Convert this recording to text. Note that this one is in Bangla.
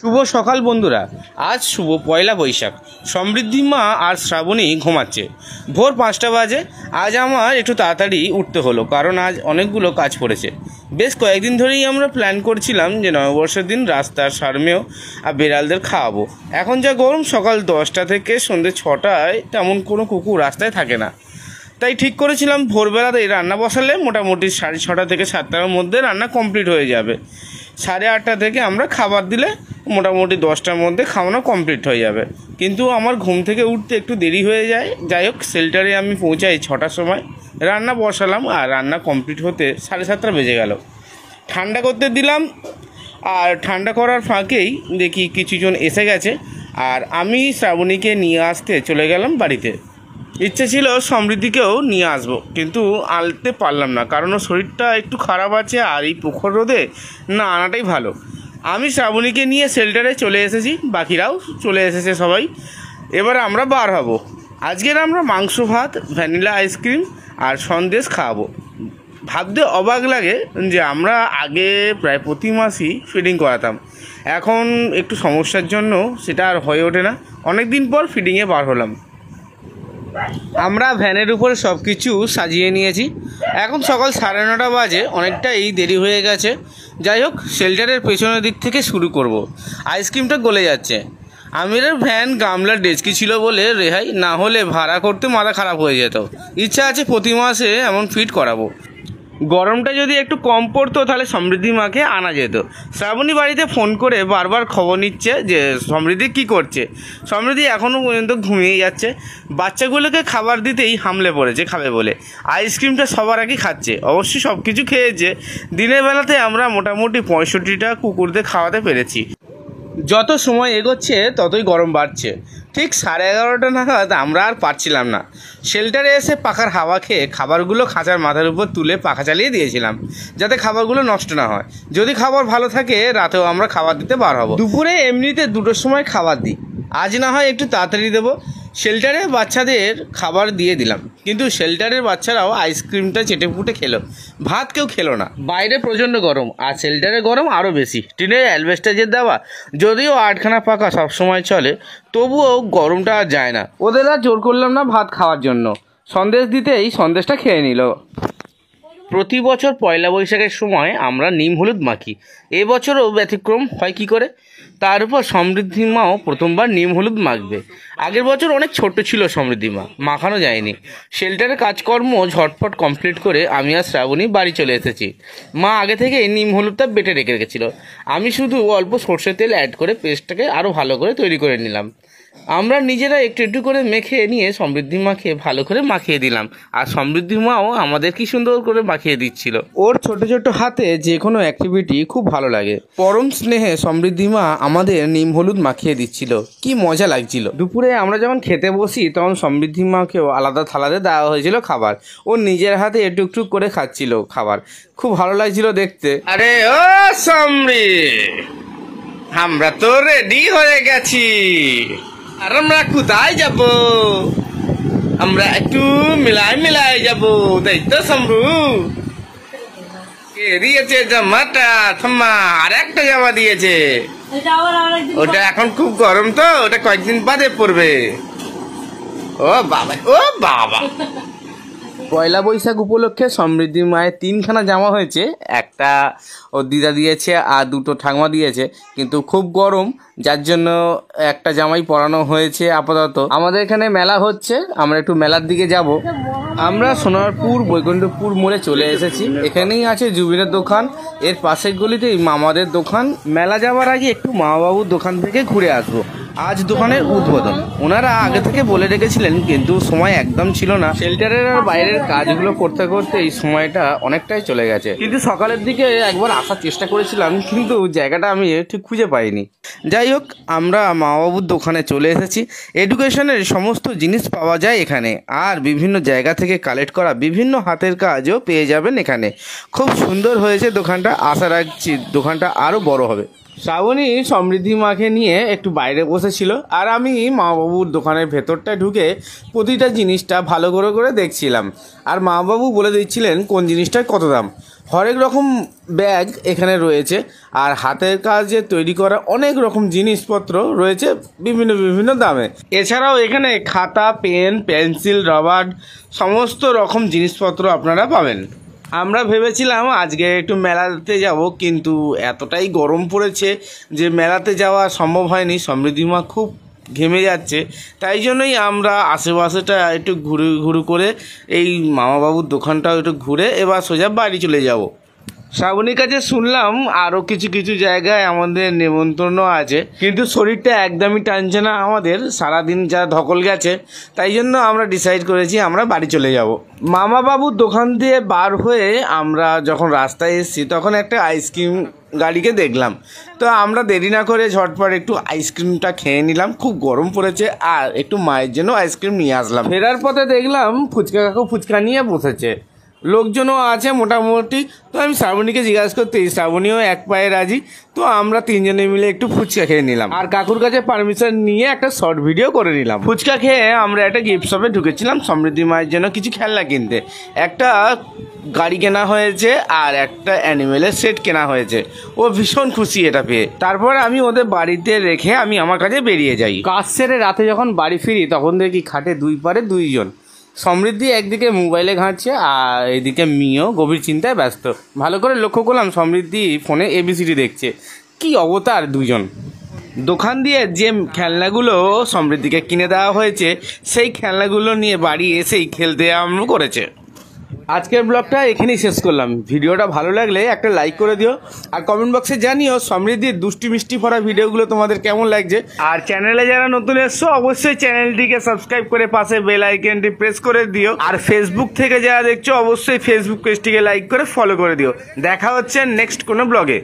শুভ সকাল বন্ধুরা। আজ শুভ পয়লা বৈশাখ। সমৃদ্ধি মা আর শ্রাবণী ঘুমাচ্ছে। ভোর 5টা বাজে। আজ আমার একটু তাড়াতাড়ি উঠতে হলো, কারণ আজ অনেকগুলো কাজ পড়েছে। বেশ কয়েকদিন ধরেই আমরা প্ল্যান করছিলাম যে নববর্ষের দিন রাস্তার সারমেয় আর বেড়ালদের খাওয়াবো। এখন যা গরম, সকাল 10টা থেকে সন্ধ্যে 6টায় তেমন কোনো কুকুর রাস্তায় থাকে না। তাই ঠিক করেছিলাম ভোরবেলাতেই রান্না বসালে মোটামুটি 6:30 থেকে 7টার মধ্যে রান্না কমপ্লিট হয়ে যাবে। 8:30 থেকে আমরা খাবার দিলে মোটামুটি 10টার মধ্যে খাওয়ানো কমপ্লিট হয়ে যাবে। কিন্তু আমার ঘুম থেকে উঠতে একটু দেরি হয়ে যায়। যাই হোক, শেল্টারে আমি পৌঁছাই 6টার সময়। রান্না বসালাম আর রান্না কমপ্লিট হতে 7:30 বেজে গেল। ঠান্ডা করতে দিলাম, আর ঠান্ডা করার ফাঁকেই দেখি কিছুজন এসে গেছে, আর আমি শ্রাবণীকে নিয়ে আসতে চলে গেলাম বাড়িতে। ইচ্ছে ছিল সমৃদ্ধিকেও নিয়ে আসবো, কিন্তু আনতে পারলাম না, কারণ ওর শরীরটা একটু খারাপ আছে, আর এই প্রখর রোদে না আনাটাই ভালো। আমি শ্রাবণীকে নিয়ে শেল্টারে চলে এসেছি, বাকিরাও চলে এসেছে সবাই। এবার আমরা বার হব। আজকের আমরা মাংস ভাত, ভ্যানিলা আইসক্রিম আর সন্দেশ খাওয়াবো। ভাবতে অবাক লাগে যে আমরা আগে প্রায় প্রতি মাসই ফিডিং করাতাম। এখন একটু সমস্যার জন্য সেটা আর হয়ে ওঠে না। অনেক দিন পর ফিডিংয়ে বার হলাম। আমরা ভ্যানের উপরে সব কিছু সাজিয়ে নিয়েছি। এখন সকাল 9:30 বাজে, অনেকটাই দেরি হয়ে গেছে। যাই হোক, শেল্টারের পেছনের দিক থেকে শুরু করব। আইসক্রিমটা গলে যাচ্ছে। আমিরের ভ্যান গামলার ডেস্কি ছিল বলে রেহাই, না হলে ভাড়া করতে মাথা খারাপ হয়ে যেত। ইচ্ছা আছে প্রতি মাসে এমন ফিট করাবো। গরমটা যদি একটু কম পড়তো তাহলে সমৃদ্ধি মাকে আনা যেত। শ্রাবণী বাড়িতে ফোন করে বারবার খবর নিচ্ছে যে সমৃদ্ধি কী করছে। সমৃদ্ধি এখনও পর্যন্ত ঘুমিয়ে যাচ্ছে। বাচ্চাগুলোকে খাবার দিতেই হামলে পড়েছে খাবে বলে। আইসক্রিমটা সবার আগে খাচ্ছে। অবশ্যই সব কিছু খেয়েছে। দিনের বেলাতে আমরা মোটামুটি 65টা কুকুরদের খাওয়াতে পেরেছি। যত সময় এগোচ্ছে ততই গরম বাড়ছে। ঠিক 11:30 নাগাদ আমরা আর পারছিলাম না। শেল্টারে এসে পাখার হাওয়া খেয়ে খাবারগুলো খাঁচার মাথার উপর তুলে পাখা চালিয়ে দিয়েছিলাম, যাতে খাবারগুলো নষ্ট না হয়। যদি খাবার ভালো থাকে রাতেও আমরা খাবার দিতে বার হব। দুপুরে এমনিতে 2টোর সময় খাবার দিই, আজ না হয় একটু তাড়াতাড়ি দেবো। শেল্টারে বাচ্চাদের খাবার দিয়ে দিলাম, কিন্তু শেল্টারের বাচ্চারাও আইসক্রিমটা চেটে ফুটে খেলো। ভাত কেউ খেলো না। বাইরে প্রচণ্ড গরম, আর শেল্টারে গরম আরও বেশি। টিনের অ্যালবেস্টার দেওয়া, যদিও 8খানা পাখা সবসময় চলে, তবুও গরমটা আর যায় না। ওদের আর জোর করলাম না ভাত খাওয়ার জন্য। সন্দেশ দিতেই সন্দেশটা খেয়ে নিল। প্রতি বছর পয়লা বৈশাখের সময় আমরা নিম হলুদ মাখি। এবছরও ব্যতিক্রম হয় কি করে? তার উপর সমৃদ্ধি মাও প্রথমবার নিম হলুদ মাখবে। আগের বছর অনেক ছোট ছিল সমৃদ্ধি মা, মাখানো যায়নি। শেল্টারের কাজকর্ম ঝটপট কমপ্লিট করে আমি আর শ্রাবণী বাড়ি চলে এসেছি। মা আগে থেকে নিম হলুদটা বেটে রেখে রেখেছিল। আমি শুধু অল্প সর্ষের তেল অ্যাড করে পেস্টটাকে আরও ভালো করে তৈরি করে নিলাম। আমরা নিজেরা একটু একটু করে মেখে নিয়ে সমৃদ্ধি মাকে ভালো করে মাখিয়ে দিলাম, আর সমৃদ্ধি মাও আমাদের কি সুন্দর করে মাখিয়ে দিচ্ছিল। ওর ছোট ছোট হাতে যে কোনো অ্যাক্টিভিটি খুব ভালো লাগে। পরম স্নেহে সমৃদ্ধি মা আমাদের নিম হলুদ মাখিয়ে দিচ্ছিল, কি মজা লাগছিল। দুপুরে আমরা যখন খেতে বসি তখন সমৃদ্ধি মাকেও আলাদা থালাতে দেওয়া হয়েছিল খাবার। ও নিজের হাতে একটু একটু করে খাচ্ছিল খাবার, খুব ভালো লাগছিল দেখতে। আরে ও সমৃ, আমরা তো রেডি হয়ে গেছি। আর আমরা কোথায় যাব? আমরা একটু মিলাই যাব, তাই তো শম্ভু? কে দিয়েছে জামাটা? থাম্মা, আর একটা জামা দিয়েছে। ওটা এখন খুব গরম তো, ওটা কয়েকদিন বাদে পড়বে। ও বাবা, ও বাবা। পয়লা বৈশাখ উপলক্ষে সমৃদ্ধি মায়ের 3খানা জামা হয়েছে। একটা ওর দিদা দিয়েছে আর 2টো ঠাকুমা দিয়েছে, কিন্তু খুব গরম, যার জন্য একটা জামাই পরানো হয়েছে আপাতত। আমাদের এখানে মেলা হচ্ছে, আমরা একটু মেলার দিকে যাব। আমরা সোনারপুর বৈকুণ্ঠপুর মোড়ে চলে এসেছি। এখানেই আছে জুবিনের দোকান, এর পাশের গলিতেই মামাদের দোকান। মেলা যাওয়ার আগে একটু মামাবাবুর দোকান থেকে ঘুরে আসবো। আজ দোকানের উদ্বোধন। ওনারা আগে থেকে বলে রেখেছিলেন, কিন্তু সময় একদম ছিল না। শেল্টারের আর বাইরের কাজগুলো করতে করতে এই সময়টা অনেকটাই চলে গেছে। কিন্তু সকালের দিকে একবার আসার চেষ্টা করেছিলাম, কিন্তু জায়গাটা আমি ঠিক খুঁজে পাইনি। যাই হোক, আমরা মামাবাবুর দোকানে চলে এসেছি। এডুকেশনের সমস্ত জিনিস পাওয়া যায় এখানে, আর বিভিন্ন জায়গা থেকে কালেক্ট করা বিভিন্ন হাতের কাজও পেয়ে যাবেন এখানে। খুব সুন্দর হয়েছে দোকানটা। আশা রাখছি দোকানটা আরও বড় হবে। শ্রাবণী সমৃদ্ধি মাকে নিয়ে একটু বাইরে বসেছিল, আর আমি মা বাবুর দোকানের ভেতরটা ঢুকে প্রতিটা জিনিসটা ভালো করে করে দেখছিলাম। আর মা বাবু বলে দিচ্ছিলেন কোন জিনিসটার কত দাম। হরেক রকম ব্যাগ এখানে রয়েছে, আর হাতের কাজে তৈরি করা অনেক রকম জিনিসপত্র রয়েছে বিভিন্ন বিভিন্ন দামে। এছাড়াও এখানে খাতা, পেন, পেন্সিল, রবার সমস্ত রকম জিনিসপত্র আপনারা পাবেন। আমরা ভেবেছিলাম আজকে একটু মেলাতে যাব, কিন্তু এতটাই গরম পড়েছে যে মেলাতে যাওয়া সম্ভব হয়নি। সমৃদ্ধিমা খুব ঘেমে যাচ্ছে, তাই জন্যই আমরা আশেপাশেটা একটু ঘুরে করে এই মামাবাবুর দোকানটাও একটু ঘুরে এবার সোজা বাড়ি চলে যাব। শ্রাবণীর কাছে শুনলাম আরও কিছু কিছু জায়গায় আমাদের নেমন্তন্ন আছে, কিন্তু শরীরটা একদমই টানছে না আমাদের, সারাদিন যা ধকল গেছে, তাই জন্য আমরা ডিসাইড করেছি আমরা বাড়ি চলে যাব। মামাবাবুর দোকান দিয়ে বার হয়ে আমরা যখন রাস্তায় এসেছি তখন একটা আইসক্রিম গাড়িকে দেখলাম, তো আমরা দেরি না করে ঝটপট একটু আইসক্রিমটা খেয়ে নিলাম। খুব গরম পড়েছে, আর একটু মায়ের জন্য আইসক্রিম নিয়ে আসলাম। ফেরার পথে দেখলাম ফুচকা কাকু ফুচকা নিয়ে বসেছে, লোকজনও আছে মোটামুটি। তো আমি শ্রাবণীকে জিজ্ঞাসা করতে, শ্রাবণীও এক পায়ে রাজি, তো আমরা তিনজনে মিলে একটু ফুচকা খেয়ে নিলাম, আর কাকুর কাছে পারমিশন নিয়ে একটা শর্ট ভিডিও করে নিলাম। ফুচকা খেয়ে আমরা একটা গিফট শপে ঢুকেছিলাম সমৃদ্ধি মায়ের জন্য কিছু খেলনা কিনতে। একটা গাড়ি কেনা হয়েছে আর একটা অ্যানিমেলের সেট কেনা হয়েছে, ও ভীষণ খুশি এটা পেয়ে। তারপর আমি ওদের বাড়িতে রেখে আমি আমার কাছে বেরিয়ে যাই। কাজ সেরে রাতে যখন বাড়ি ফিরি তখন দেখি খাটে দুই পারে দুইজন। সমৃদ্ধি একদিকে মোবাইলে ঘাঁটছে, আর এদিকে মিও গভীর চিন্তায় ব্যস্ত। ভালো করে লক্ষ্য করলাম সমৃদ্ধি ফোনে এবিসিডি দেখছে। কি অবতার দুজন! দোকান দিয়ে যে খেলনাগুলো সমৃদ্ধিকে কিনে দেওয়া হয়েছে সেই খেলনাগুলো নিয়ে বাড়ি এসেই খেলতে আরম্ভ করেছে। আজকের ব্লগটা এখানেই শেষ করলাম। ভিডিওটা ভালো লাগলে একটা লাইক করে দিও, আর কমেন্ট বক্সে জানিও সমৃদ্ধির দুষ্টি মিষ্টি ভরা ভিডিওগুলো তোমাদের কেমন লাগছে। আর চ্যানেলে যারা নতুন এসছো অবশ্যই চ্যানেলটিকে সাবস্ক্রাইব করে পাশে বেল আইকনটি প্রেস করে দিও। আর ফেসবুক থেকে যারা দেখছো অবশ্যই ফেসবুক পেজটিকে লাইক করে ফলো করে দিও। দেখা হচ্ছে নেক্সট কোনো ব্লগে।